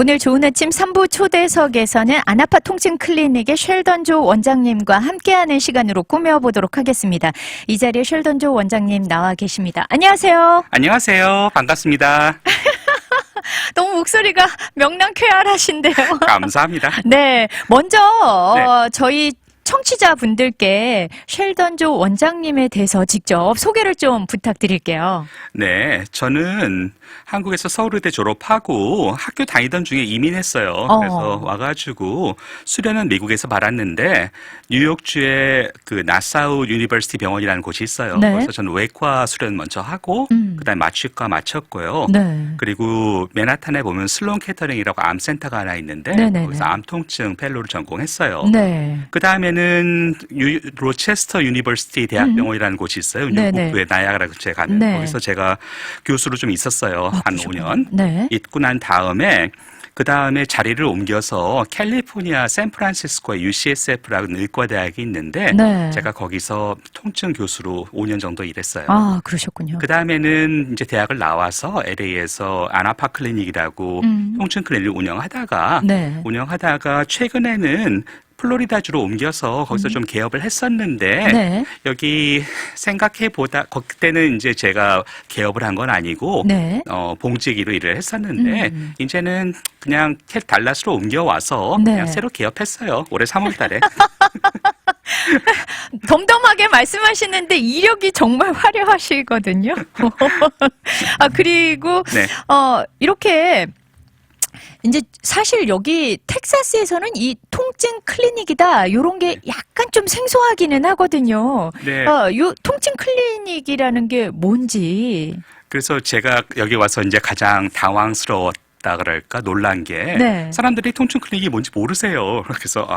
오늘 좋은 아침 3부 초대석에서는 안아파 통증 클리닉의 셸던 조 원장님과 함께하는 시간으로 꾸며보도록 하겠습니다. 이 자리에 셸던 조 원장님 나와 계십니다. 안녕하세요. 안녕하세요. 반갑습니다. 너무 목소리가 명랑쾌활하신데요. 감사합니다. 네, 먼저 저희 청취자분들께 셸던 조 원장님에 대해서 직접 소개를 좀 부탁드릴게요. 네, 저는 한국에서 서울의대 졸업하고 학교 다니던 중에 이민했어요. 그래서 와가지고 수련은 미국에서 받았는데 뉴욕주에 그 나사우 유니버시티 병원이라는 곳이 있어요. 네. 그래서 저는 외과 수련 먼저 하고 그다음에 마취과 마쳤고요. 네. 그리고 맨하탄에 보면 슬론 캐터링이라고 암센터가 하나 있는데 네네네. 거기서 암통증 펠로를 전공했어요. 네. 그 다음에는 로체스터 유니버시티 대학병원이라는 곳이 있어요. 네네. 뉴욕의 나야가라 근처에 가면 네. 거기서 제가 교수로 좀 있었어요. 한 그러셨군요. 5년. 네. 있고 난 다음에 그 다음에 자리를 옮겨서 캘리포니아 샌프란시스코에 UCSF라는 의과대학이 있는데 네. 제가 거기서 통증 교수로 5년 정도 일했어요. 아, 그러셨군요. 그 다음에는 이제 대학을 나와서 LA에서 아나파 클리닉이라고 통증 클리닉을 네. 운영하다가 최근에는 플로리다주로 옮겨서 거기서 좀 개업을 했었는데 네. 여기 생각해보다 그때는 이제 제가 개업을 한 건 아니고 네. 봉직으로 일을 했었는데 이제는 그냥 달라스로 옮겨와서 네. 그냥 새로 개업했어요. 올해 3월 달에. 덤덤하게 말씀하시는데 이력이 정말 화려하시거든요. 아, 그리고 네. 이렇게 이제 사실 여기 텍사스에서는 이 통증 클리닉이다 요런 게 약간 좀 생소하기는 하거든요. 네. 요 통증 클리닉이라는 게 뭔지. 그래서 제가 여기 와서 이제 가장 당황스러웠다 그럴까 놀란 게 네. 사람들이 통증 클리닉이 뭔지 모르세요. 그래서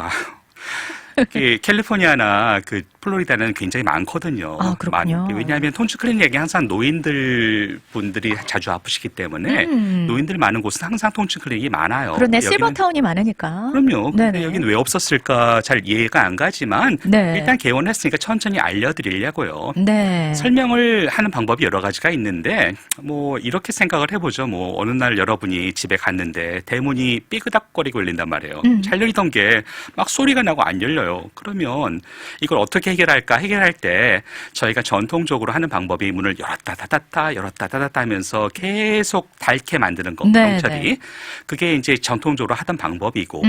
캘리포니아나 그 플로리다는 굉장히 많거든요. 아, 그렇군요. 왜냐하면 통증 클리닉이 항상 노인들 분들이 자주 아프시기 때문에 노인들 많은 곳은 항상 통증 클리닉이 많아요. 그러네, 여기는 실버타운이 많으니까. 그럼요. 근데 네네. 여기는 왜 없었을까 잘 이해가 안 가지만 네. 일단 개원했으니까 천천히 알려드리려고요. 네. 설명을 하는 방법이 여러 가지가 있는데 뭐 이렇게 생각을 해보죠. 뭐 어느 날 여러분이 집에 갔는데 대문이 삐그덕거리고 열린단 말이에요. 잘 열리던 게 막 소리가 나고 안 열려요. 그러면 이걸 어떻게 해결할까? 해결할 때 저희가 전통적으로 하는 방법이 문을 열었다 닫았다 열었다 닫았다 하면서 계속 닳게 만드는 거. 네, 경찰이. 네. 그게 이제 전통적으로 하던 방법이고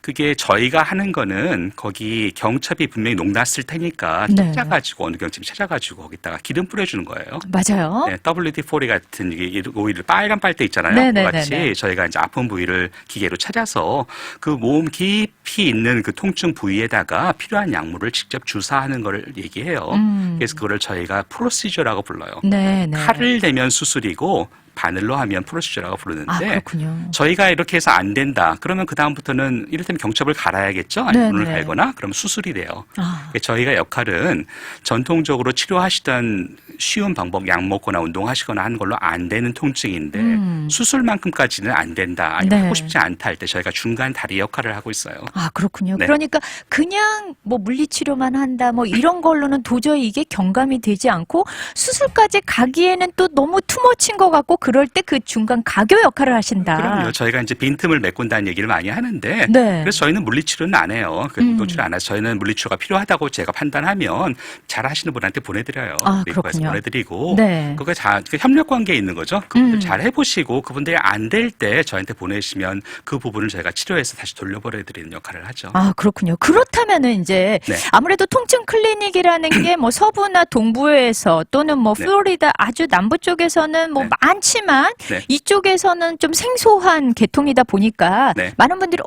그게 저희가 하는 거는 거기 경첩이 분명히 녹났을 테니까 네. 찾아가지고 어느 경첩이 찾아가지고 거기다가 기름 뿌려주는 거예요. 맞아요. 네, WD-40 같은 이게 오일을 빨간 빨대 있잖아요. 네네네네. 그같이 저희가 이제 아픈 부위를 기계로 찾아서 그 몸 깊이 있는 그 통증 부위에다가 필요한 약물을 직접 주사하는 걸 얘기해요. 그래서 그거를 저희가 프로시저라고 불러요. 네, 네. 칼을 대면 수술이고 바늘로 하면 프로시저라고 부르는데 아, 그렇군요. 저희가 이렇게 해서 안 된다. 그러면 그 다음부터는 이를테면 경첩을 갈아야겠죠. 아니면 네, 문을 네. 갈거나 그러면 수술이 돼요. 아. 저희가 역할은 전통적으로 치료하시던 쉬운 방법, 약 먹거나 운동하시거나 하는 걸로 안 되는 통증인데 수술만큼까지는 안 된다. 아니면 네. 하고 싶지 않다 할 때 저희가 중간 다리 역할을 하고 있어요. 아, 그렇군요. 네. 그러니까 그냥 뭐 물리치료만 한다 뭐 이런 걸로는 도저히 이게 경감이 되지 않고 수술까지 가기에는 또 너무 투머치인 것 같고 그럴 때 그 중간 가교 역할을 하신다. 그럼요. 저희가 이제 빈틈을 메꾼다는 얘기를 많이 하는데 네. 그래서 저희는 물리치료는 안 해요. 운동치료 안 해서 저희는 물리치료가 필요하다고 제가 판단하면 잘 하시는 분한테 보내드려요. 아, 의과에서 그렇군요. 보내드리고 네. 그거 그 협력 관계에 있는 거죠. 그분들 잘 해보시고 그분들이 안 될 때 저한테 보내시면 그 부분을 저희가 치료해서 다시 돌려보내드리는 역할을 하죠. 아, 그렇군요. 그렇다면은 이제 네. 아무래도 통증 클리닉이라는 게 뭐 서부나 동부에서 또는 뭐 네. 플로리다 아주 남부 쪽에서는 뭐 네. 많지만 네. 이쪽에서는 좀 생소한 계통이다 보니까 네. 많은 분들이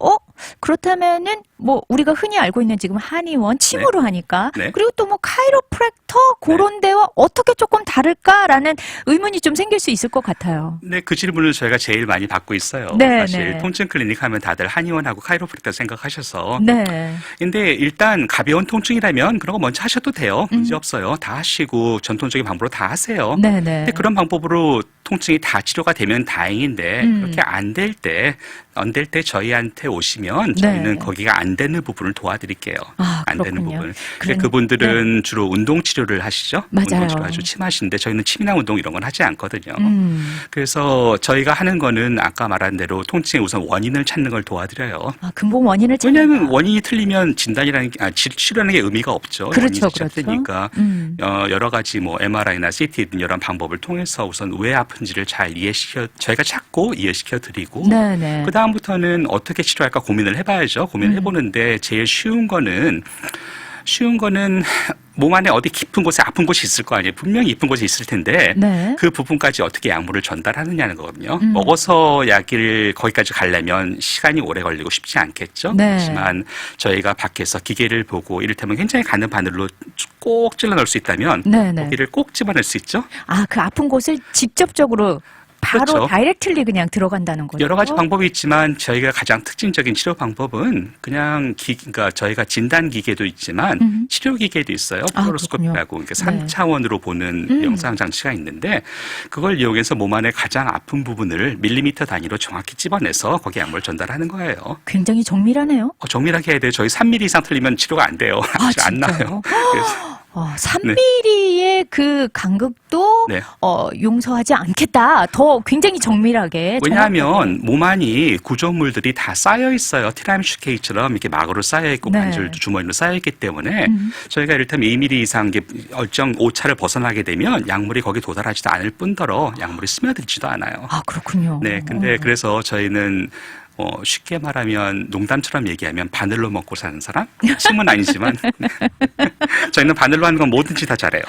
그렇다면은 뭐 우리가 흔히 알고 있는 지금 한의원 침으로 하니까 네. 그리고 또 뭐 카이로프랙터 그런 데와 어떻게 조금 다를까라는 의문이 좀 생길 수 있을 것 같아요. 네, 그 질문을 저희가 제일 많이 받고 있어요. 네, 사실 네. 통증 클리닉 하면 다들 한의원하고 카이로프랙터 생각하셔서 네. 근데 일단 가벼운 통증이라면 그런 거 먼저 하셔도 돼요. 문제 없어요. 다 하시고 전통적인 방법으로 다 하세요. 네네. 근데 그런 방법으로 통증이 다 치료가 되면 다행인데 그렇게 안 될 때 안 될 때 저희한테 오시면 저희는 네. 거기가 안 되는 부분을 도와드릴게요. 아, 안 되는 그렇군요. 부분. 그런- 그분들은 주로 운동 치료를 하시죠. 맞아요. 운동 치료 아주 심하신데 저희는 침이나 운동 이런 건 하지 않거든요. 음. 그래서 저희가 하는 거는 아까 말한 대로 통증의 우선 원인을 찾는 걸 도와드려요. 아, 근본 원인을 찾는다. 왜냐하면 원인이 틀리면 진단이라는 게, 치료라는 게 의미가 없죠. 그렇죠, 원인이 그렇죠. 틀리니까 여러 가지 뭐 MRI나 CT 등 여러 방법을 통해서 우선 왜 아픈지를 잘 저희가 찾고 이해시켜 드리고 네네. 그 다음부터는 어떻게 치료할까 고민을 해봐야죠. 고민을 해보는데 제일 쉬운 거는 몸 안에 어디 깊은 곳에 아픈 곳이 있을 거 아니에요. 분명히 깊은 곳이 있을 텐데 네. 그 부분까지 어떻게 약물을 전달하느냐는 거거든요. 먹어서 약을 거기까지 가려면 시간이 오래 걸리고 쉽지 않겠죠. 네. 그렇지만 저희가 밖에서 기계를 보고 이를테면 굉장히 가는 바늘로 꼭 찔러 넣을 수 있다면 네네. 거기를 꼭 집어낼 수 있죠. 아, 그 아픈 곳을 직접적으로 바로 그렇죠. 다이렉틀리 그냥 들어간다는 거죠. 여러 가지 방법이 있지만 저희가 가장 특징적인 치료 방법은 그냥 그러니까 저희가 진단 기계도 있지만 치료 기계도 있어요. 아, 플로로스코피라고 그렇군요. 그러니까 3차원으로 보는 영상 장치가 있는데 그걸 이용해서 몸 안에 가장 아픈 부분을 밀리미터 단위로 정확히 찝어내서 거기에 약물을 전달하는 거예요. 굉장히 정밀하네요. 정밀하게 해야 돼요. 저희 3mm 이상 틀리면 치료가 안 돼요. 아, 안 나요. 진짜요? 그래서 3mm의 그 간극도 네. 용서하지 않겠다. 더 굉장히 정밀하게. 왜냐하면 몸 안이 구조물들이 다 쌓여 있어요. 티라미슈 케이크처럼 이렇게 막으로 쌓여 있고 네. 반절도 주머니로 쌓여 있기 때문에 저희가 이를테면 2mm 이상 얼정 오차를 벗어나게 되면 약물이 거기 도달하지도 않을 뿐더러 약물이 스며들지도 않아요. 아, 그렇군요. 네, 근데 그래서 저희는 쉽게 말하면 농담처럼 얘기하면 바늘로 먹고 사는 사람? 침은 아니지만 저희는 바늘로 하는 건 뭐든지 다 잘해요.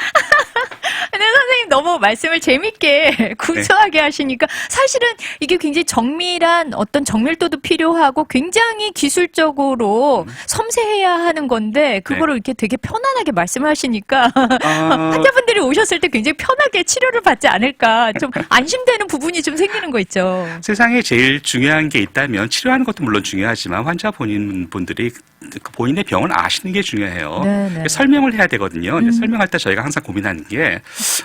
근데 선생님 너무 말씀을 재밌게 구수하게 하시니까 사실은 이게 굉장히 정밀한 어떤 정밀도도 필요하고 굉장히 기술적으로 섬세해야 하는 건데 그거를 이렇게 되게 편안하게 말씀을 하시니까 환자분들이 오셨을 때 굉장히 편하게 치료를 받지 않을까 좀 안심되는 부분이 좀 생기는 거 있죠. 세상에 제일 중요한 게 있다면 치료하는 것도 물론 중요하지만 환자 본인분들이 본인의 병을 아시는 게 중요해요. 네네. 설명을 해야 되거든요. 근데 설명할 때 저희가 항상 고민하는 게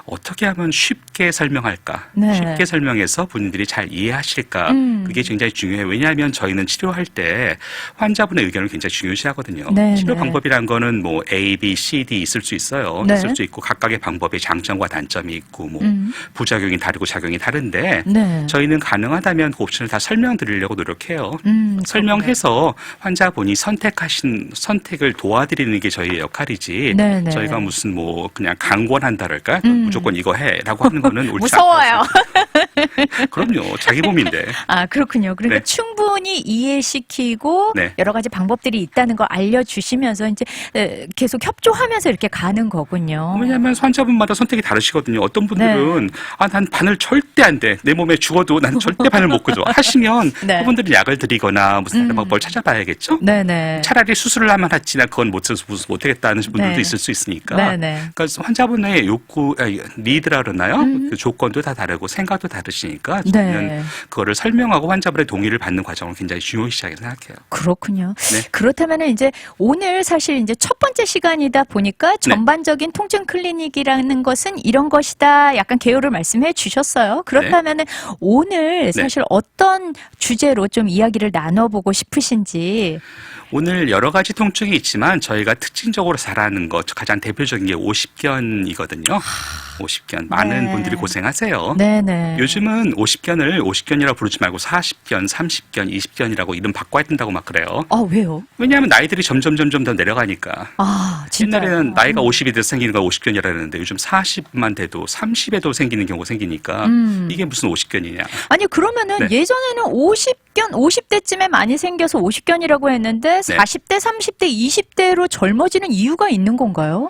어떻게 하면 쉽게 설명할까? 네. 쉽게 설명해서 본인들이 잘 이해하실까? 그게 굉장히 중요해요. 왜냐하면 저희는 치료할 때 환자분의 의견을 굉장히 중요시하거든요. 네네. 치료 방법이란 거는 뭐 A, B, C, D 있을 수 있어요. 네. 있을 수 있고 각각의 방법의 장점과 단점이 있고 뭐 부작용이 다르고 작용이 다른데 네. 저희는 가능하다면 그 옵션을 다 설명드리려고 노력해요. 설명해서 환자분이 선택을 도와드리는 게 저희의 역할이지. 네네. 저희가 무슨 뭐 그냥 강권한다랄까? 무조건 이거 해라고 하는 거는 옳지 무서워요. 않아요. 그럼요. 자기 몸인데. 아, 그렇군요. 그러니까 네. 충분히 이해시키고 네. 여러 가지 방법들이 있다는 걸 알려주시면서 이제 계속 협조하면서 이렇게 가는 거군요. 왜냐하면 환자분마다 선택이 다르시거든요. 어떤 분들은 난 바늘 절대 안 돼. 내 몸에 죽어도 난 절대 바늘 못 꽂아. 하시면 네. 그분들은 약을 드리거나 무슨 다른 방법을 찾아봐야겠죠. 네네. 차라리 수술을 하면 하지 나 그건 못하겠다는 분들도 네. 있을 수 있으니까. 네네. 그러니까 환자분의 니드라 그러나요? 그 조건도 다 다르고 생각도 다르시니까 저는 네. 그거를 설명하고 환자분의 동의를 받는 과정을 굉장히 중요시하게 생각해요. 그렇군요. 네. 그렇다면 이제 오늘 사실 이제 첫 번째 시간이다 보니까 전반적인 통증 클리닉이라는 것은 이런 것이다. 약간 개요를 말씀해 주셨어요. 그렇다면은 오늘 사실 어떤 주제로 좀 이야기를 나눠보고 싶으신지. 오늘 여러 가지 통증이 있지만 저희가 특징적으로 잘하는 것 가장 대표적인 게 오십견이거든요. 오십견. 많은 네. 분들이 고생하세요. 네네. 요즘은 오십견을 오십견이라고 부르지 말고 40견, 30견, 20견이라고 이름 바꿔야 된다고 막 그래요. 왜요? 왜냐하면 나이들이 점점 더 내려가니까. 진짜요? 옛날에는 나이가 50이 돼서 생기는 거 50견이라 그랬는데 요즘 40만 돼도 30에도 생기는 경우가 생기니까 이게 무슨 50견이냐. 아니 그러면은 네. 예전에는 50대쯤에 많이 생겨서 50견이라고 했는데 40대, 30대, 20대로 젊어지는 이유가 있는 건가요?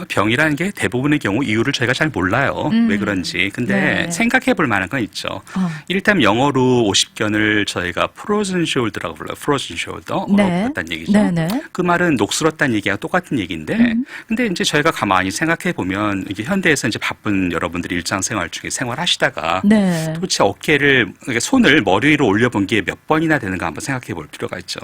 병이라는 게 대부분의 경우 이유를 저희가 잘 몰라요. 왜 그런지. 근데 네. 생각해 볼 만한 건 있죠. 이를테면 영어로 50견을 저희가 frozen shoulder라고 불러요. frozen shoulder. 얼었다는 얘기죠. 네네. 그 말은 녹슬었다는 얘기와 똑같은 얘기인데 근데 이제 저희가 가만히 생각해 보면 이게 현대에서 이제 바쁜 여러분들이 일상생활 중에 생활하시다가 네. 도대체 어깨를 그러니까 손을 머리 위로 올려본 게 몇 번이나 되는가 한번 생각해 볼 필요가 있죠.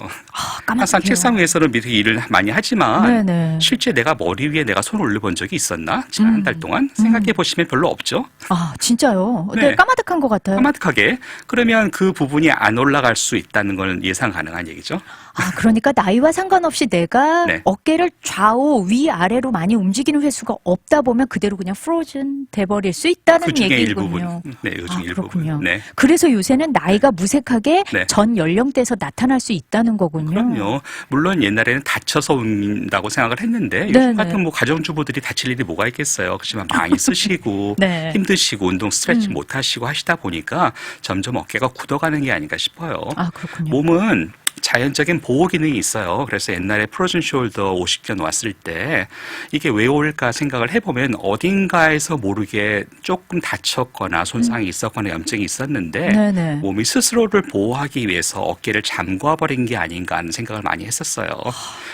항상 책상 위에서는 미리 일을 많이 하지만 네네. 실제 내가 머리 위에 내가 손을 손을 올려본 적이 있었나? 지난 한 달 동안 생각해 보시면 별로 없죠. 아, 진짜요? 네. 네, 까마득한 것 같아요. 까마득하게. 그러면 그 부분이 안 올라갈 수 있다는 건 예상 가능한 얘기죠. 아, 그러니까 나이와 상관없이 내가 네. 어깨를 좌우, 위, 아래로 많이 움직이는 횟수가 없다 보면 그대로 그냥 프로즌 돼버릴 수 있다는 그 중에 얘기군요. 일부분. 네, 그 아, 중에 일부분. 그렇군요. 네. 그래서 요새는 나이가 무색하게 네. 전 연령대에서 나타날 수 있다는 거군요. 그럼요. 물론 옛날에는 다쳐서 옮긴다고 생각을 했는데 네, 요즘 네. 같은 뭐 가정주부들이 다칠 일이 뭐가 있겠어요. 그렇지만 많이 쓰시고 네. 힘드시고 운동 스트레치 못 하시고 하시다 보니까 점점 어깨가 굳어가는 게 아닌가 싶어요. 아, 그렇군요. 몸은 자연적인 보호 기능이 있어요. 그래서 옛날에 프로즌 숄더 50견 왔을 때 이게 왜 올까 생각을 해보면 어딘가에서 모르게 조금 다쳤거나 손상이 있었거나 염증이 있었는데 네네. 몸이 스스로를 보호하기 위해서 어깨를 잠궈버린 게 아닌가 하는 생각을 많이 했었어요.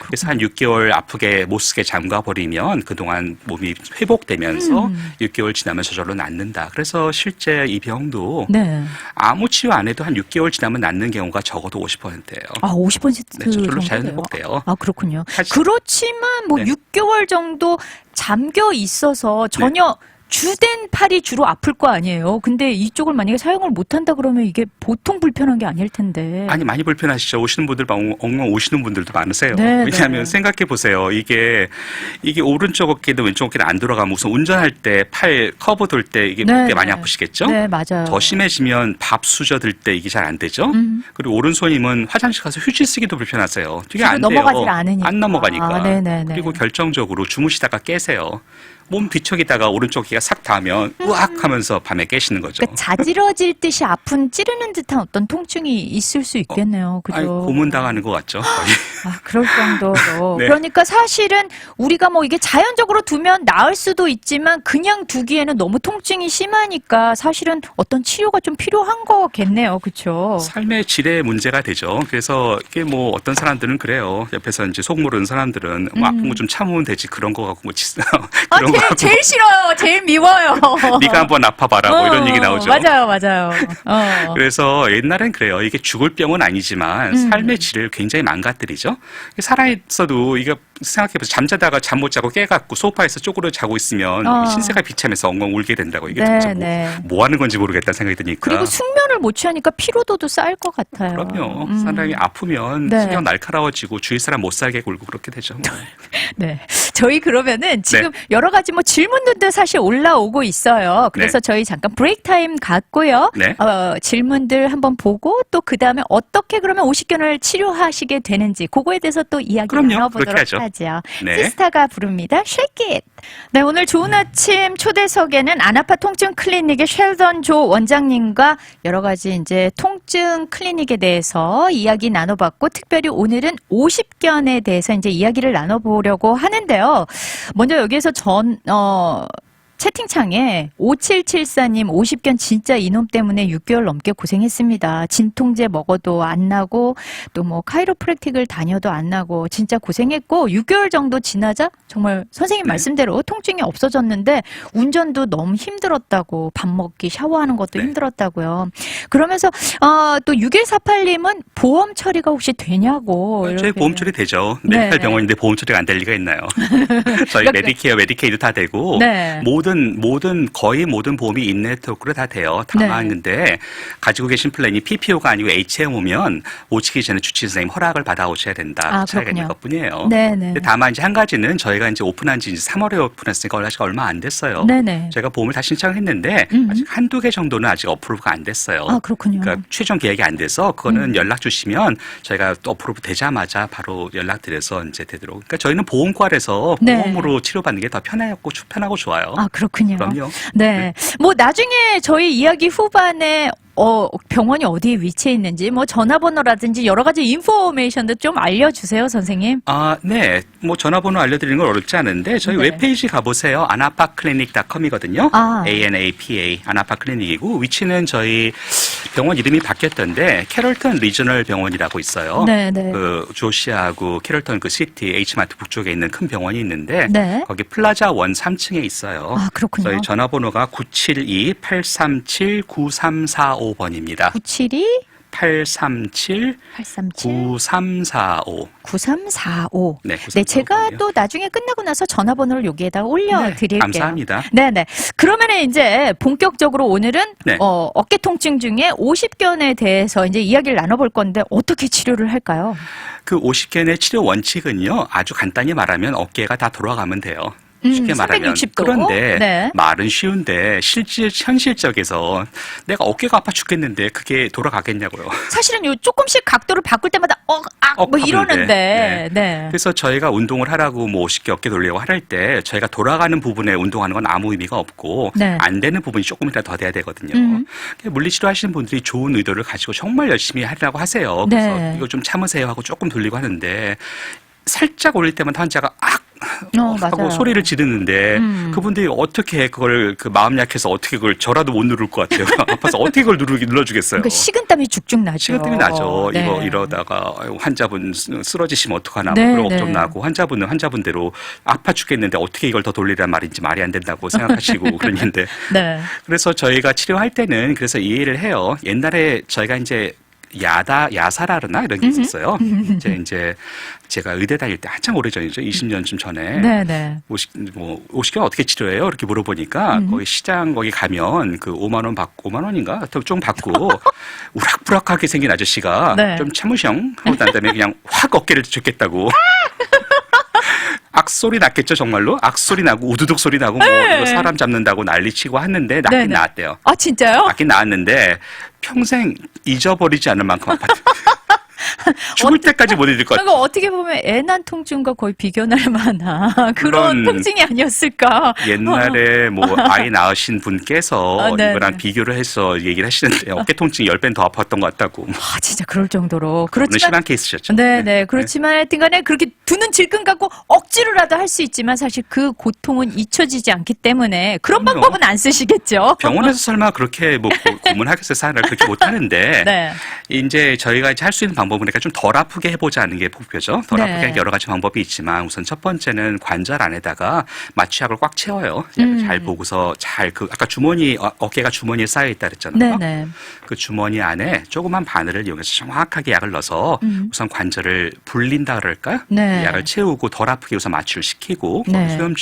그래서 한 6개월 아프게 못 쓰게 잠궈버리면 그동안 몸이 회복되면서 6개월 지나면 저절로 낫는다. 그래서 실제 이 병도 네. 아무 치료 안 해도 한 6개월 지나면 낫는 경우가 적어도 50%예요. 아, 50% 네, 저절로 정도예요? 자연 회복돼요. 아, 그렇군요. 사실- 그렇지만 뭐 네. 6개월 정도 잠겨 있어서 전혀 주된 팔이 주로 아플 거 아니에요. 근데 이쪽을 만약에 사용을 못 한다 그러면 이게 보통 불편한 게 아닐 텐데. 아니 많이 불편하시죠. 오시는 분들 엉엉 오시는 분들도 많으세요. 네, 왜냐하면 네. 생각해 보세요. 이게 오른쪽 어깨도 왼쪽 어깨도 안 돌아가면 우선 운전할 때 팔 커브 돌 때 이게 네, 어깨 많이 네. 아프시겠죠? 네, 맞아요. 더 심해지면 밥 수저 들 때 이게 잘 안 되죠. 그리고 오른손이면 화장실 가서 휴지 쓰기도 불편하세요. 이게 뒤로 안 돼요. 넘어가질 않으니까. 안 넘어가니까. 아, 네네네. 그리고 결정적으로 주무시다가 깨세요. 몸 뒤척이다가 오른쪽 어깨가 싹 닿으면 우악 하면서 밤에 깨시는 거죠. 그러니까 자지러질 듯이 아픈 찌르는 듯한 어떤 통증이 있을 수 있겠네요. 그죠? 아니, 고문당하는 것 같죠. 거의. 아, 그럴 정도로. 네. 그러니까 사실은 우리가 뭐 이게 자연적으로 두면 나을 수도 있지만 그냥 두기에는 너무 통증이 심하니까 사실은 어떤 치료가 좀 필요한 거겠네요. 그렇죠? 삶의 질의 문제가 되죠. 그래서 이게 뭐 어떤 사람들은 그래요. 옆에서 이제 속 모르는 사람들은 뭐 아픈 거 좀 참으면 되지 그런 거 갖고 뭐 아, 그런 거 갖고 제일 싫어요. 제일 미워요. 네가 한번 아파봐라 뭐 이런 얘기 나오죠. 맞아요, 맞아요. 그래서 옛날엔 그래요. 이게 죽을 병은 아니지만 삶의 질을 굉장히 망가뜨리죠. 살아있어도 이게 생각해보세요. 잠자다가 잠 못 자고 깨갖고 소파에서 쪼그려 자고 있으면 신세가 비참해서 엉엉 울게 된다고. 이게 네, 도대체 네. 뭐 하는 건지 모르겠다는 생각이 드니까. 그리고 숙면을 못 취하니까 피로도도 쌓일 것 같아요. 그럼요. 사람이 아프면 네. 신경 날카로워지고 주위 사람 못 살게 굴고 그렇게 되죠. 네. 저희 그러면은 지금 여러 가지 뭐 질문들도 사실 올라오고 있어요. 그래서 저희 잠깐 브레이크 타임 갖고요. 네. 질문들 한번 보고 또 그 다음에 어떻게 그러면 오십견을 치료하시게 되는지 그거에 대해서 또 이야기 그럼요. 그렇게 나눠보도록 하죠. 하죠. 네. 시스타가 부릅니다. Shake It. 네, 오늘 좋은 아침 초대석에는 안아파 통증 클리닉의 셸던 조 원장님과 여러 가지 이제 통증 클리닉에 대해서 이야기 나눠봤고 특별히 오늘은 50견에 대해서 이제 이야기를 나눠보려고 하는데요. 먼저 여기에서 채팅창에 5774님 50견 진짜 이놈 때문에 6개월 넘게 고생했습니다. 진통제 먹어도 안 나고 또 뭐 카이로프랙틱을 다녀도 안 나고 진짜 고생했고 6개월 정도 지나자 정말 선생님 말씀대로 통증이 없어졌는데 운전도 너무 힘들었다고 밥 먹기 샤워하는 것도 힘들었다고요. 그러면서 또 6148님은 보험 처리가 혹시 되냐고. 저희 이렇게. 보험 처리 되죠. 네. 메디칼 병원인데 보험 처리가 안 될 리가 있나요? 저희 메디케어, 메디케이드 다 되고 네. 거의 모든 보험이 인네트워크로 다 돼요. 다만 근데 가지고 계신 플랜이 PPO가 아니고 HMO면 오시기 전에 주치의 선생님 허락을 받아 오셔야 된다. 그 차이가 있는 것뿐이에요. 네네. 근데 다만 이제 한 가지는 저희가 이제 오픈한 지 이제 3월에 오픈했으니까 아직 얼마 안 됐어요. 네네. 제가 보험을 다 신청했는데 아직 한두 개 정도는 아직 어프로브가 안 됐어요. 아, 그렇군요. 그러니까 최종 계획이 안 돼서 그거는 연락 주시면 저희가 또 어프로브 되자마자 바로 연락드려서 이제 되도록. 그러니까 저희는 보험과에서 네. 보험으로 치료받는 게 더 편하고 좋아요. 아, 그렇군요. 그럼요. 네. 뭐 나중에 저희 이야기 후반에 병원이 어디에 위치해 있는지 뭐 전화번호라든지 여러 가지 인포메이션도 좀 알려주세요, 선생님. 아, 네. 뭐 전화번호 알려드리는 건 어렵지 않은데 저희 웹페이지 가보세요. anapaclinic.com이거든요. ANAPA 아나파클리닉이고 위치는 저희 병원 이름이 바뀌었던데 캐럴턴 리저널 병원이라고 있어요. 네네. 그 조시아하고 캐럴턴 그 시티 H마트 북쪽에 있는 큰 병원이 있는데 네. 거기 플라자 원 3층에 있어요. 아, 그렇군요. 저희 전화번호가 972-837-9345번입니다. 972 837 9345. 9345. 네, 네, 제가 9345 번이요. 또 나중에 끝나고 나서 전화번호를 여기에다 올려드릴게요. 감사합니다. 네네. 그러면은 이제 본격적으로 오늘은 네. 어깨 통증 중에 50견에 대해서 이제 이야기를 나눠볼 건데 어떻게 치료를 할까요? 그 50견의 치료 원칙은요, 아주 간단히 말하면 어깨가 다 돌아가면 돼요. 쉽게 말하면. 360도. 그런데 네. 말은 쉬운데 현실적에서 내가 어깨가 아파 죽겠는데 그게 돌아가겠냐고요. 사실은 요 조금씩 각도를 바꿀 때마다 뭐 하는데. 이러는데. 네. 그래서 저희가 운동을 하라고 뭐 50개 어깨 돌리려고 할 때 저희가 돌아가는 부분에 운동하는 건 아무 의미가 없고 네. 안 되는 부분이 조금이라도 더 돼야 되거든요. 물리치료 하시는 분들이 좋은 의도를 가지고 정말 열심히 하려고 하세요. 그래서 네. 이거 좀 참으세요 하고 조금 돌리고 하는데 살짝 올릴 때만 환자가 하고 맞아요. 소리를 지르는데 그분들이 어떻게 그걸 그 마음 약해서 어떻게 그걸 저라도 못 누를 것 같아요. 아파서 어떻게 그걸 눌러주겠어요. 그러니까 식은땀이 죽죽 나죠. 식은땀이 나죠. 네. 이러다가 환자분 쓰러지시면 어떡하나 네, 그런 걱정 네. 나고 환자분은 환자분대로 아파 죽겠는데 어떻게 이걸 더 돌리란 말인지 말이 안 된다고 생각하시고 그러는데 네. 그래서 저희가 치료할 때는 그래서 이해를 해요. 옛날에 저희가 이제 야사라르나 이런 게 있었어요. 이제 제가 의대 다닐 때 한참 오래전이죠. 20년쯤 전에. 네네. 50견 어떻게 치료해요? 이렇게 물어보니까 거기 시장 거기 가면 그 5만 원 받고 5만 원인가? 좀 받고 우락부락하게 생긴 아저씨가 네. 좀 참으셩 하고 난 다음에 그냥 확 어깨를 줬겠다고. 악소리 났겠죠, 정말로? 악소리 나고 우두둑 소리 나고 뭐 이거 사람 잡는다고 난리치고 했는데 낫긴 네네. 나았대요. 아, 진짜요? 낫긴 나았는데 평생 잊어버리지 않을 만큼 아팠대요. 죽을 때까지 못 잊을 것 같아요. 이거 어떻게 보면 애난 통증과 거의 비교할 만한 그런 물론 통증이 아니었을까. 옛날에 뭐 아이 낳으신 분께서 네, 이거랑 네. 비교를 해서 얘기를 하시는데 어깨 통증이 10배는 더 아팠던 것 같다고. 아, 진짜 그럴 정도로. 오늘 그렇지만 심한 케이스셨죠. 네네. 그렇지만 하여튼 간에 그렇게 두는 질끈 갖고 억지로라도 할 수 있지만 사실 그 고통은 잊혀지지 않기 때문에 그런 그럼요. 방법은 안 쓰시겠죠. 병원에서 설마 그렇게 뭐 고문하겠어요? 사람을 그렇게 못 하는데 네. 이제 저희가 이제 할 수 있는 방법은 그러니까 좀 덜 아프게 해보자는 게 목표죠. 덜 네. 아프게 하는 여러 가지 방법이 있지만 우선 첫 번째는 관절 안에다가 마취약을 꽉 채워요. 약을 잘 보고서 아까 주머니 어깨가 주머니에 쌓여 있다 그랬잖아요. 네네. 그 주머니 안에 조그만 바늘을 이용해서 정확하게 약을 넣어서 우선 관절을 불린다 그럴까요? 네. 그 약을 채우고 덜 아프게 우선 마취를 시키고 네. 소염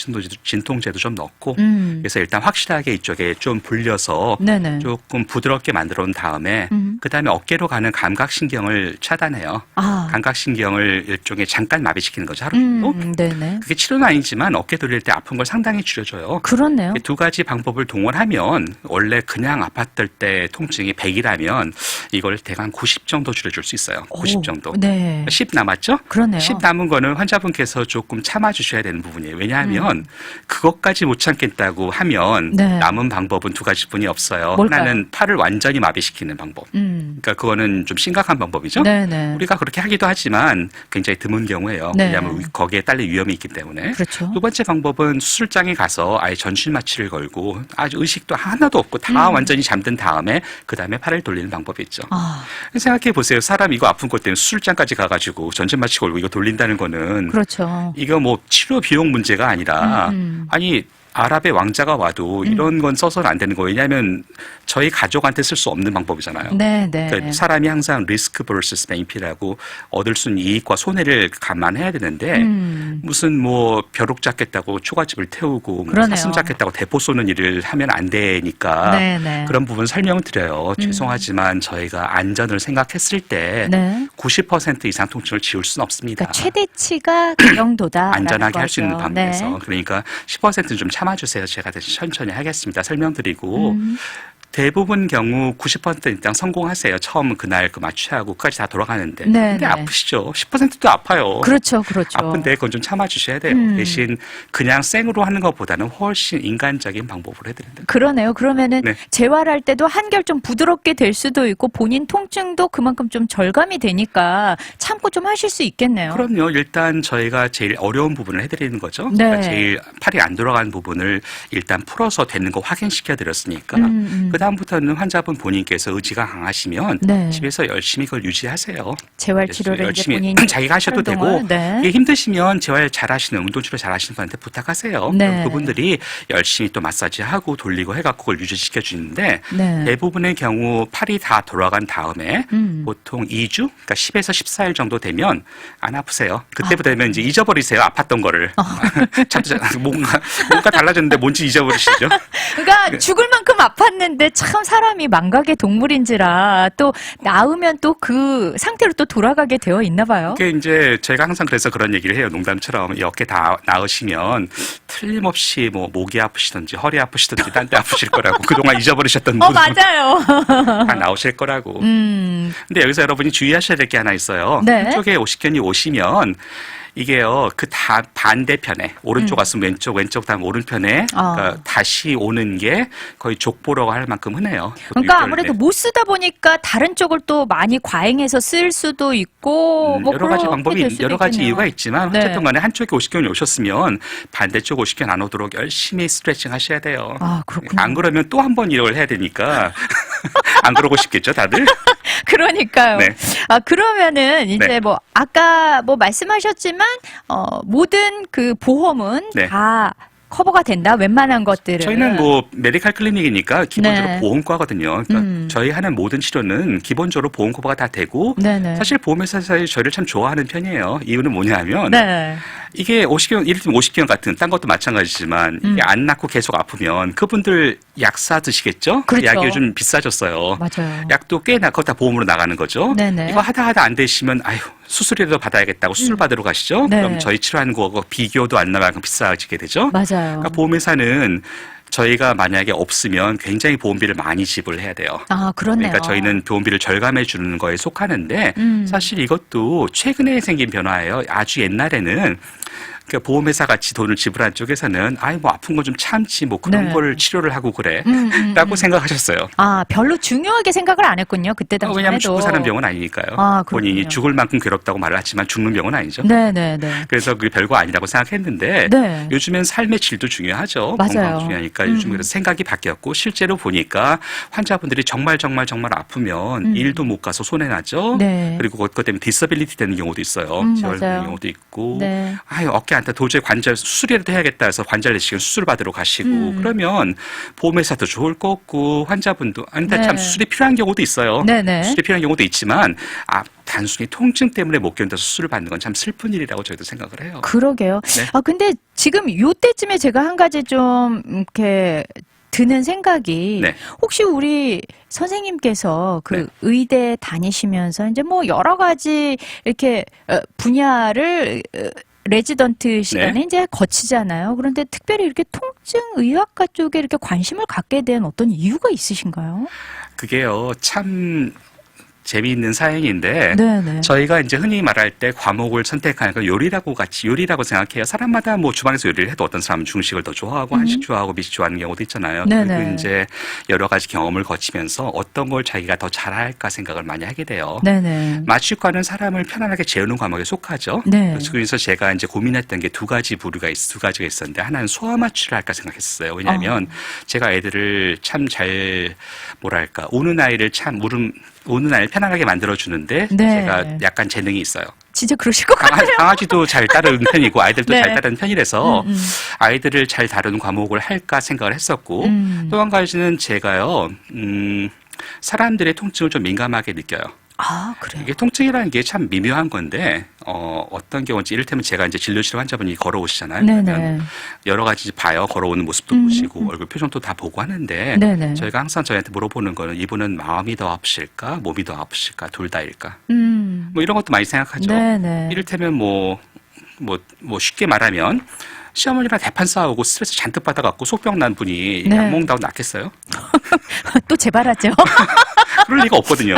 진통제도 좀 넣고 그래서 일단 확실하게 이쪽에 좀 불려서 네네. 조금 부드럽게 만들어 온 다음에 그다음에 어깨로 가는 감각신경을 차단해요. 아. 감각신경을 일종의 잠깐 마비시키는 거죠. 하루 정도. 네네. 그게 치료는 아니지만 어깨 돌릴 때 아픈 걸 상당히 줄여줘요. 그렇네요. 이 두 가지 방법을 동원하면 원래 그냥 아팠을 때 통증이 100이라면 이걸 대강 90 정도 줄여줄 수 있어요. 90 정도. 네. 10 남았죠? 그러네요. 10 남은 거는 환자분께서 조금 참아주셔야 되는 부분이에요. 왜냐하면 그것까지 못 참겠다고 하면 네. 남은 방법은 두 가지뿐이 없어요. 뭘까요? 하나는 팔을 완전히 마비시키는 방법. 그러니까 그거는 좀 심각한 방법이죠. 네네. 우리가 그렇게 하기도 하지만 굉장히 드문 경우예요. 네. 왜냐하면 거기에 딸릴 위험이 있기 때문에. 그렇죠. 두 번째 방법은 수술장에 가서 아예 전신 마취를 걸고 아주 의식도 하나도 없고 다 완전히 잠든 다음에 그 다음에 팔을 돌리는 방법이 있죠. 아, 생각해 보세요. 사람 이거 아픈 것 때문에 수술장까지 가가지고 전신 마취 걸고 이거 돌린다는 거는 그렇죠. 이거 뭐 치료 비용 문제가 아니라 아니 아랍의 왕자가 와도 이런 건 써서는 안 되는 거예요. 왜냐하면 저희 가족한테 쓸 수 없는 방법이잖아요. 네네. 그러니까 사람이 항상 리스크 vs 베니피라고 얻을 수 있는 이익과 손해를 감안해야 되는데 무슨 뭐 벼룩 잡겠다고 초가집을 태우고 뭐 그러네요. 사슴 잡겠다고 대포 쏘는 일을 하면 안 되니까 네네. 그런 부분 설명을 드려요. 죄송하지만 저희가 안전을 생각했을 때 네. 90% 이상 통증을 지울 수는 없습니다. 그러니까 최대치가 그 정도다. 안전하게 할 수 있는 거죠. 방법에서 네. 그러니까 10%는 좀 참아주세요. 제가 대신 천천히 하겠습니다. 설명드리고 대부분 경우 90% 일단 성공하세요. 처음 그날 그 마취하고 끝까지 다 돌아가는데. 네, 근데 네. 아프시죠. 10%도 아파요. 그렇죠, 그렇죠. 아픈데 그건 좀 참아주셔야 돼요. 대신 그냥 생으로 하는 것보다는 훨씬 인간적인 방법으로 해드린다. 그러네요. 그러면은 네. 재활할 때도 한결 좀 부드럽게 될 수도 있고 본인 통증도 그만큼 좀 절감이 되니까 참고 좀 하실 수 있겠네요. 그럼요. 일단 저희가 제일 어려운 부분을 해드리는 거죠. 네. 그러니까 제일 팔이 안 돌아가는 부분을 일단 풀어서 되는 거 확인시켜 드렸으니까. 그 그다음부터는 환자분 본인께서 의지가 강하시면 네. 집에서 열심히 그걸 유지하세요. 재활 치료를 이제 열심히 본인이 자기가 하셔도 하는 되고 동안, 네. 이게 힘드시면 재활 잘하시는 운동 치료 잘하시는 분한테 부탁하세요. 네. 그럼 그분들이 열심히 또 마사지하고 돌리고 해갖고 그걸 유지시켜 주는데 네. 대부분의 경우 팔이 다 돌아간 다음에 보통 2주, 그러니까 10에서 14일 정도 되면 안 아프세요. 그때부터 되면 이제 잊어버리세요. 아팠던 거를. 참 뭔가 달라졌는데 뭔지 잊어버리시죠. 그러니까 죽을 만큼 아팠는데 참 사람이 망각의 동물인지라 또 나으면 또 그 상태로 또 돌아가게 되어 있나 봐요. 그게 이제 제가 항상 그래서 그런 얘기를 해요. 농담처럼 이렇게 다 나으시면 틀림없이 뭐 목이 아프시든지 허리 아프시든지 딴 데 아프실 거라고 그동안 잊어버리셨던 분들 맞아요. 다 나오실 거라고. 음. 근데 여기서 여러분이 주의하셔야 될 게 하나 있어요. 네. 한쪽에 오십견이 오시면 이게요, 그 다 반대편에, 오른쪽 왔으면 왼쪽 다음 오른편에, 그러니까 다시 오는 게 거의 족보라고 할 만큼 흔해요. 그러니까 아무래도 못 쓰다 보니까 다른 쪽을 또 많이 과잉해서 쓸 수도 있고, 뭐 여러 가지 그렇게 될 방법이, 수도 여러 가지 있겠네요. 이유가 있지만, 네. 어쨌든 간에 한쪽에 오십견이 오셨으면 반대쪽 오십견 안 오도록 열심히 스트레칭 하셔야 돼요. 아, 그렇군요. 안 그러면 또 한 번 이걸 해야 되니까, 안 그러고 싶겠죠, 다들? 그러니까요. 네. 그러면은 이제 네. 뭐 아까 뭐 말씀하셨지만 모든 그 보험은 네. 다 커버가 된다. 웬만한 것들은. 저희는 뭐 메디칼 클리닉이니까 기본적으로 네. 보험과거든요. 그러니까 저희 하는 모든 치료는 기본적으로 보험 커버가 다 되고 네네. 사실 보험회사에서 저희를 참 좋아하는 편이에요. 이유는 뭐냐면 네. 이게 50개월, 예를 들면 50개월 같은 딴 것도 마찬가지지만 이게 안 낫고 계속 아프면 그분들 약사 드시겠죠? 그렇죠. 약이 요즘 비싸졌어요. 맞아요. 약도 꽤나 그거 다 보험으로 나가는 거죠. 네네. 이거 하다 안 되시면 아휴 수술이라도 받아야겠다고 수술 받으러 가시죠. 네. 그럼 저희 치료하는 거 비교도 안 나가고 비싸지게 되죠. 맞아요. 그러니까 보험회사는 저희가 만약에 없으면 굉장히 보험비를 많이 지불해야 돼요. 아, 그렇네요. 그러니까 저희는 보험비를 절감해 주는 거에 속하는데 사실 이것도 최근에 생긴 변화예요. 아주 옛날에는 그러니까 보험회사 같이 돈을 지불한 쪽에서는 아이 뭐 아픈 거 좀 참지 뭐 그런 네. 걸 치료를 하고 그래 라고 생각하셨어요. 아, 별로 중요하게 생각을 안 했군요. 그때 당시에도. 왜냐하면 죽고 사는 병은 아니니까요. 아, 본인이 그렇군요. 죽을 만큼 괴롭다고 말을 하지만 죽는 병은 아니죠. 네네네. 그래서 그게 별거 아니라고 생각했는데 네. 요즘엔 삶의 질도 중요하죠. 맞아요. 건강 중요하니까 요즘 그래서 생각이 바뀌었고 실제로 보니까 환자분들이 정말 아프면 일도 못 가서 손해 나죠. 네. 그리고 그것 때문에 디서빌리티 되는 경우도 있어요. 재활 맞아요. 되는 경우도 있고. 네. 아유 어깨 안 타 도저히 관절 수술이라도 해야겠다 해서 관절 내시경 수술 받으러 가시고 그러면 보험회사도 좋을 거 없고 환자분도 근데 네. 참 수술이 필요한 경우도 있어요. 네네. 수술이 필요한 경우도 있지만 단순히 통증 때문에 못 견뎌서 수술을 받는 건 참 슬픈 일이라고 저희도 생각을 해요. 그러게요. 네. 근데 지금 요때쯤에 제가 한 가지 좀 이렇게 드는 생각이 네. 혹시 우리 선생님께서 그 네. 의대 다니시면서 이제 뭐 여러 가지 이렇게 분야를 레지던트 시간에 네. 이제 거치잖아요. 그런데 특별히 이렇게 통증 의학과 쪽에 이렇게 관심을 갖게 된 어떤 이유가 있으신가요? 그게요 참 재미있는 사연인데 네네. 저희가 이제 흔히 말할 때 과목을 선택하는 건 요리라고 생각해요. 사람마다 뭐 주방에서 요리를 해도 어떤 사람은 중식을 더 좋아하고 한식 좋아하고 미식 좋아하는 경우도 있잖아요. 네네. 그리고 이제 여러 가지 경험을 거치면서 어떤 걸 자기가 더 잘할까 생각을 많이 하게 돼요. 네네. 마취과는 사람을 편안하게 재우는 과목에 속하죠. 네. 그래서 제가 이제 고민했던 게 두 가지가 있었는데 하나는 소아 마취를 할까 생각했어요. 왜냐하면 제가 애들을 참 잘 뭐랄까 우는 아이를 우는 아이를 편안하게 만들어주는데 네. 제가 약간 재능이 있어요. 진짜 그러실 것 같아요. 강아지도 잘 따르는 편이고 아이들도 네. 잘 따르는 편이라서 아이들을 잘 다루는 과목을 할까 생각을 했었고 또 한 가지는 제가요 사람들의 통증을 좀 민감하게 느껴요. 아, 그래요? 이게 통증이라는 게 참 미묘한 건데 어떤 경우인지 이를테면 제가 이제 진료실 환자분이 걸어오시잖아요. 네네. 그러면 여러 가지 봐요. 걸어오는 모습도 보시고 얼굴 표정도 다 보고 하는데 네네. 저희가 항상 저희한테 물어보는 거는 이분은 마음이 더 아프실까 몸이 더 아프실까 둘 다일까 뭐 이런 것도 많이 생각하죠. 네네. 이를테면 뭐 쉽게 말하면 시어머니랑 대판 싸우고 스트레스 잔뜩 받아갖고 속병 난 분이 네. 약 먹는다고 낫겠어요? 또 재발하죠. 그럴 리가 없거든요.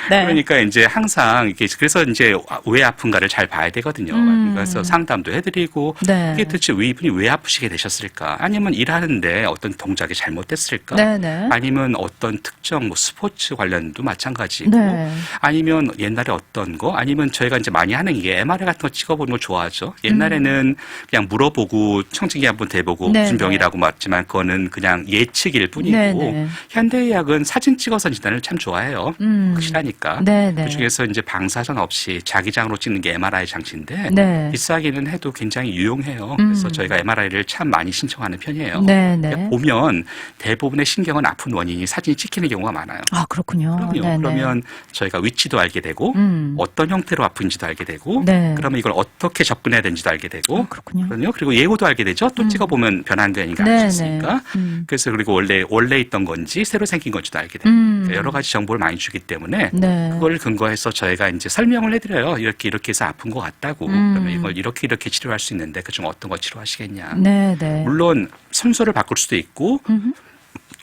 네. 그러니까 이제 항상 이게 그래서 이제 왜 아픈가를 잘 봐야 되거든요. 그래서 상담도 해드리고 네. 이게 도대체 이분이 왜 아프시게 되셨을까? 아니면 일하는데 어떤 동작이 잘못됐을까? 네네. 아니면 어떤 특정 뭐 스포츠 관련도 마찬가지고 네. 아니면 옛날에 어떤 거 아니면 저희가 이제 많이 하는 게 MRI 같은 거 찍어보는 걸 좋아하죠. 옛날에는 그냥 물어보고 청진기 한번 대보고 네네. 무슨 병이라고 맞지만 그거는 그냥 예측일 뿐이고 네네. 현대의학은 사진 찍어서 진단을 참 좋아해요. 확실하니까. 네네. 그중에서 이제 방사선 없이 자기장으로 찍는 게 MRI 장치인데 네. 비싸기는 해도 굉장히 유용해요. 그래서 저희가 MRI를 참 많이 신청하는 편이에요. 네네. 보면 대부분의 신경은 아픈 원인이 사진이 찍히는 경우가 많아요. 아, 그렇군요. 그럼요. 네네. 그러면 저희가 위치도 알게 되고 어떤 형태로 아픈지도 알게 되고 네. 그러면 이걸 어떻게 접근해야 되는지도 알게 되고 아, 그렇군요. 그럼요. 그리고 예고도 알게 되죠. 또 찍어보면 변환되니까 네네. 알 수 있으니까. 그래서 그리고 원래 있던 건지 새로 생긴 건지도 알게 되고 그러니까 여러 가지 정보를 많이 주기 때문에 네. 그걸 근거해서 저희가 이제 설명을 해드려요. 이렇게 해서 아픈 것 같다고. 그러면 이걸 이렇게 치료할 수 있는데 그중 어떤 거 치료하시겠냐. 네네. 물론 순서를 바꿀 수도 있고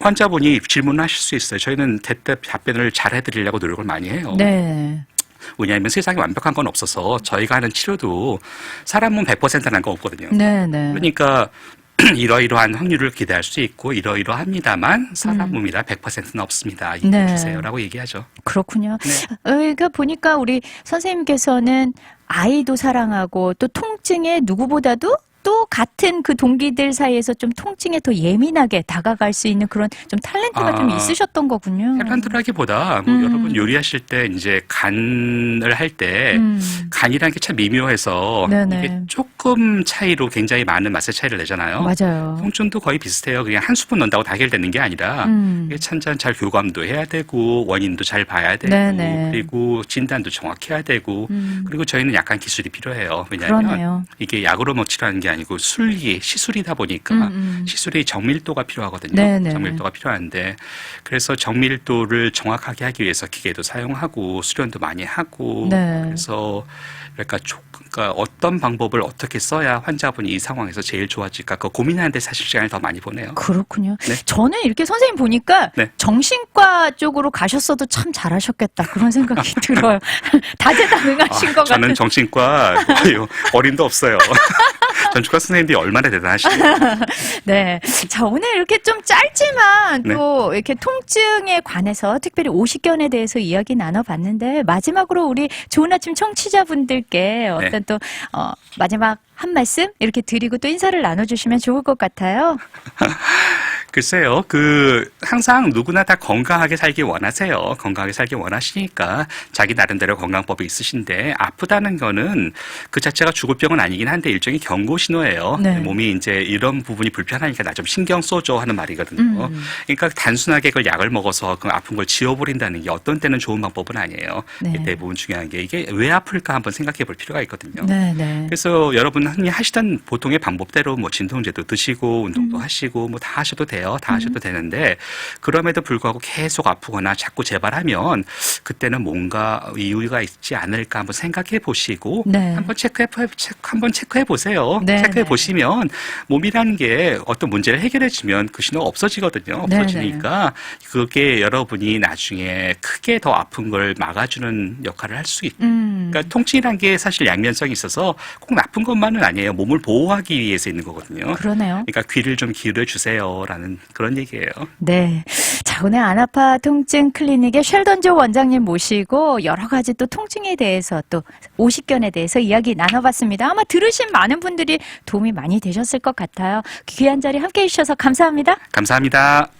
환자분이 질문하실 수 있어요. 저희는 대때 답변을 잘 해드리려고 노력을 많이 해요. 네. 왜냐하면 세상에 완벽한 건 없어서 저희가 하는 치료도 사람 몸 100%는 거 없거든요. 네네. 그러니까 이러이러한 확률을 기대할 수 있고 이러이러합니다만 사람 몸이라 100%는 없습니다. 이해해 네. 주세요라고 얘기하죠. 그렇군요. 네. 그러니까 보니까 우리 선생님께서는 아이도 사랑하고 또 통증에 누구보다도 또 같은 그 동기들 사이에서 좀 통증에 더 예민하게 다가갈 수 있는 그런 좀 탤런트가 좀 있으셨던 거군요. 탤런트라기보다 뭐 여러분 요리하실 때 이제 간을 할 때 간이라는 게 참 미묘해서 네네. 이게 조금 차이로 굉장히 많은 맛의 차이를 내잖아요. 맞아요. 통증도 거의 비슷해요. 그냥 한 스푼 넣는다고 다 해결되는 게 아니라 이게 찬찬 잘 교감도 해야 되고 원인도 잘 봐야 되고 네네. 그리고 진단도 정확히 해야 되고 그리고 저희는 약간 기술이 필요해요. 왜냐하면 그러네요. 이게 약으로 뭐 치료하는 게 아니고 시술이다 보니까 시술이 정밀도가 필요하거든요. 네네. 정밀도가 필요한데 그래서 정밀도를 정확하게 하기 위해서 기계도 사용하고 수련도 많이 하고 네. 그래서 그러니까 어떤 방법을 어떻게 써야 환자분이 이 상황에서 제일 좋아질까 그 고민하는데 사실 시간을 더 많이 보내요. 그렇군요. 네. 저는 이렇게 선생님 보니까 네. 정신과 쪽으로 가셨어도 참 잘하셨겠다 그런 생각이 들어요. 다재다능하신 것 같은. 저는 정신과 거의 어림도 없어요. 정신과 선생님들이 얼마나 대단하시네요. 네. 자, 오늘 이렇게 좀 짧지만 네. 또 이렇게 통증에 관해서 특별히 오십견에 대해서 이야기 나눠봤는데 마지막으로 우리 좋은 아침 청취자분들께 어떤 또 마지막 한 말씀 이렇게 드리고 또 인사를 나눠주시면 좋을 것 같아요. 글쎄요, 항상 누구나 다 건강하게 살기 원하세요. 건강하게 살기 원하시니까 자기 나름대로 건강법이 있으신데 아프다는 거는 그 자체가 죽을 병은 아니긴 한데 일종의 경고 신호예요. 네. 몸이 이제 이런 부분이 불편하니까 나 좀 신경 써줘 하는 말이거든요. 그러니까 단순하게 그걸 약을 먹어서 그 아픈 걸 지워버린다는 게 어떤 때는 좋은 방법은 아니에요. 네. 대부분 중요한 게 이게 왜 아플까 한번 생각해 볼 필요가 있거든요. 네, 네. 그래서 여러분 흔히 하시던 보통의 방법대로 뭐 진통제도 드시고 운동도 하시고 뭐 다 하셔도 돼요. 다 하셔도 되는데 그럼에도 불구하고 계속 아프거나 자꾸 재발하면 그때는 뭔가 이유가 있지 않을까 한번 생각해 보시고 네. 한번 체크해 보세요. 네, 체크해 네. 보시면 몸이라는 게 어떤 문제를 해결해 주면 그 신호가 없어지거든요. 네, 없어지니까 그게 여러분이 나중에 크게 더 아픈 걸 막아주는 역할을 할 수 있고 그러니까 통증이란 게 사실 양면성이 있어서 꼭 나쁜 것만은 아니에요. 몸을 보호하기 위해서 있는 거거든요. 그러네요. 그러니까 귀를 좀 기울여 주세요라는 그런 얘기예요. 네. 자, 오늘 안아파 통증 클리닉의 셸던조 원장님 모시고 여러 가지 또 통증에 대해서 또 오십견에 대해서 이야기 나눠봤습니다. 아마 들으신 많은 분들이 도움이 많이 되셨을 것 같아요. 귀한 자리 함께 해주셔서 감사합니다. 감사합니다.